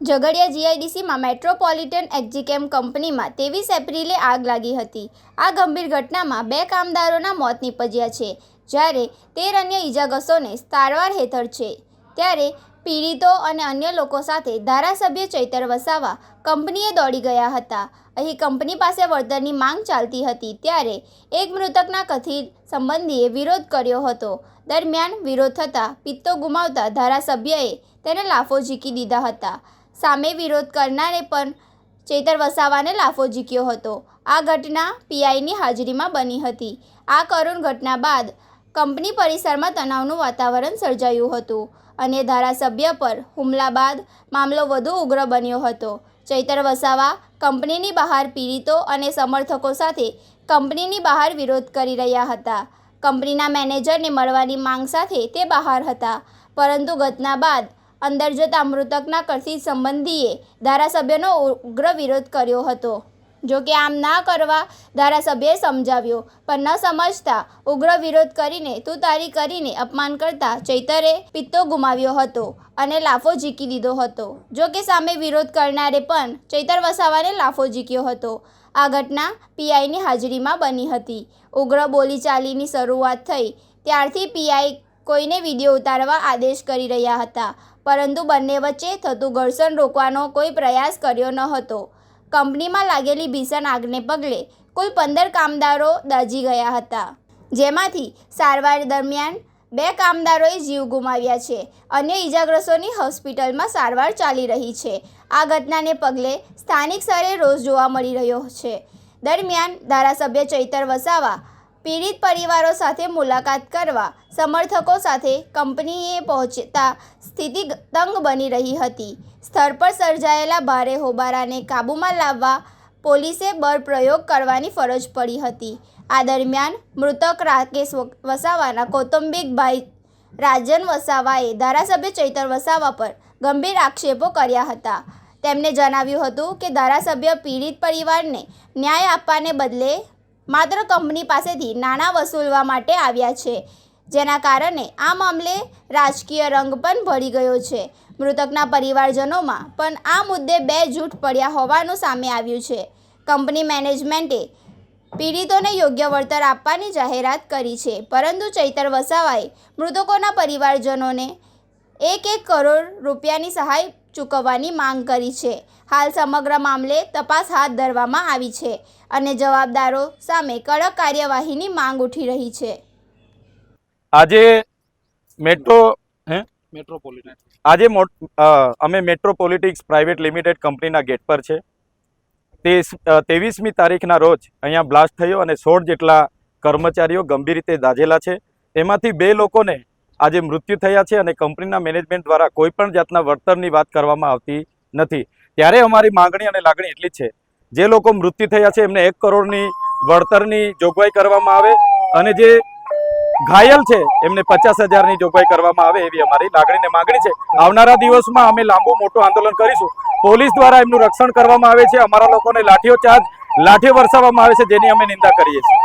Jhagadia જીઆઈડીસીમાં metropolitan એક્ઝિકેમ કંપનીમાં 23 એપ્રિલે આગ લાગી હતી। આ ગંભીર ઘટનામાં 2 કામદારોના મોત નીપજ્યા છે, જ્યારે 13 અન્ય ઇજાગ્રસ્તોને સારવાર હેઠળ છે। ત્યારે પીડિતો અને અન્ય લોકો સાથે ધારાસભ્ય ચૈતર વસાવા કંપનીએ દોડી ગયા હતા। અહીં કંપની પાસે વળતરની માંગ ચાલતી હતી, ત્યારે એક મૃતકના કથિત સંબંધીએ વિરોધ કર્યો હતો। દરમિયાન વિરોધ થતાં પિત્તો ગુમાવતા ધારાસભ્યએ તેને લાફો ઝીકી દીધા હતા। સામે વિરોધ કરનારે પણ ચૈતર વસાવાને લાફો ઝીક્યો હતો। આ ઘટના પીઆઈની હાજરીમાં બની હતી। આ કરુણ ઘટના બાદ કંપની પરિસરમાં તણાવનું વાતાવરણ સર્જાયું હતું અને ધારાસભ્ય પર હુમલા બાદ મામલો વધુ ઉગ્ર બન્યો હતો। ચૈતર વસાવા કંપનીની બહાર પીડિતો અને સમર્થકો સાથે કંપનીની બહાર વિરોધ કરી રહ્યા હતા। કંપનીના મેનેજરને મળવાની માંગ સાથે તે બહાર હતા, પરંતુ ઘટના બાદ અંદર જતા મૃતકના કથિત સંબંધીએ ધારાસભ્યનો ઉગ્ર વિરોધ કર્યો હતો। જોકે આમ ના કરવા ધારાસભ્યએ સમજાવ્યો, પણ ન સમજતા ઉગ્ર વિરોધ કરીને તુતારી કરીને અપમાન કરતા ચૈતરે પિત્તો ગુમાવ્યો હતો અને લાફો ઝીકી દીધો હતો। જોકે સામે વિરોધ કરનારે પણ ચૈતર વસાવાને લાફો ઝીક્યો હતો। આ ઘટના પીઆઈની હાજરીમાં બની હતી। ઉગ્ર બોલીચાલીની શરૂઆત થઈ ત્યારથી પીઆઈ કોઈને વિડીયો ઉતારવા આદેશ કરી રહ્યા હતા, પરંતુ બંને વચ્ચે થતું ઘર્ષણ રોકવાનો કોઈ પ્રયાસ કર્યો ન હતો। કંપનીમાં લાગેલી ભીષણ આગને પગલે કુલ 15 કામદારો દાઝી ગયા હતા, જેમાંથી સારવાર દરમિયાન 2 કામદારોએ જીવ ગુમાવ્યા છે। અન્ય ઇજાગ્રસ્તોની હોસ્પિટલમાં સારવાર ચાલી રહી છે। આ ઘટનાને પગલે સ્થાનિક સ્તરે રોષ જોવા મળી રહ્યો છે। દરમિયાન ધારાસભ્ય ચૈતર વસાવા પીડિત પરિવારો સાથે મુલાકાત કરવા સમર્થકો સાથે કંપનીએ પહોંચતા સ્થિતિ તંગ બની રહી હતી। સ્થળ પર સર્જાયેલા ભારે હોબાળાને કાબૂમાં લાવવા પોલીસે બળ પ્રયોગ કરવાની ફરજ પડી હતી। આ દરમિયાન મૃતક રાકેશ વસાવાના કૌટુંબિક ભાઈ રાજન વસાવાએ ધારાસભ્ય ચૈતર વસાવા પર ગંભીર આક્ષેપો કર્યા હતા। તેમણે જણાવ્યું હતું કે ધારાસભ્ય પીડિત પરિવારને ન્યાય આપવાને બદલે માત્ર કંપની પાસેથી નાણાં વસૂલવા માટે આવ્યા છે, જેના કારણે આ મામલે રાજકીય રંગ પણ ભળી ગયો છે। મૃતકના પરિવારજનોમાં પણ આ મુદ્દે 2 જૂથ પડ્યા હોવાનું સામે આવ્યું છે। કંપની મેનેજમેન્ટે પીડિતોને યોગ્ય વળતર આપવાની જાહેરાત કરી છે, પરંતુ ચૈતર વસાવાએ મૃતકોના પરિવારજનોને 1 કરોડ રૂપિયાની સહાય ચૂકવવાની માંગ કરી છે। હાલ સમગ્ર મામલે તપાસ હાથ ધરવામાં આવી છે અને જવાબદારો સામે કડક કાર્યવાહીની માંગ ઉઠી રહી છે। અમે મેટ્રોપોલિટિક્સ પ્રાઇવેટ લિમિટેડ કંપનીના ગેટ પર છે। તે 23મી તારીખના રોજ અહીંયા બ્લાસ્ટ થયો અને 16 જેટલા કર્મચારીઓ ગંભીર રીતે દાઝેલા છે। એમાંથી 2 લોકોને આજે મૃત્યુ થયા છે અને કંપનીના મેનેજમેન્ટ દ્વારા કોઈ પણ જાતના વળતરની વાત કરવામાં આવતી નથી। ત્યારે અમારી માંગણી અને લાગણી એટલી જ છે, જે લોકો મૃત્યુ થયા છે એમને 1 કરોડની વળતરની જોગવાઈ કરવામાં આવે અને જે ઘાયલ છે એમને 50,000ની જોગવાઈ કરવામાં આવે એવી અમારી લાગણી ને માંગણી છે। આવનારા દિવસમાં અમે લાંબુ મોટું આંદોલન કરીશું। પોલીસ દ્વારા એમનું રક્ષણ કરવામાં આવે છે, અમારા લોકોને લાઠીઓ વરસાવવામાં આવે છે, જેની અમે નિંદા કરીએ છીએ।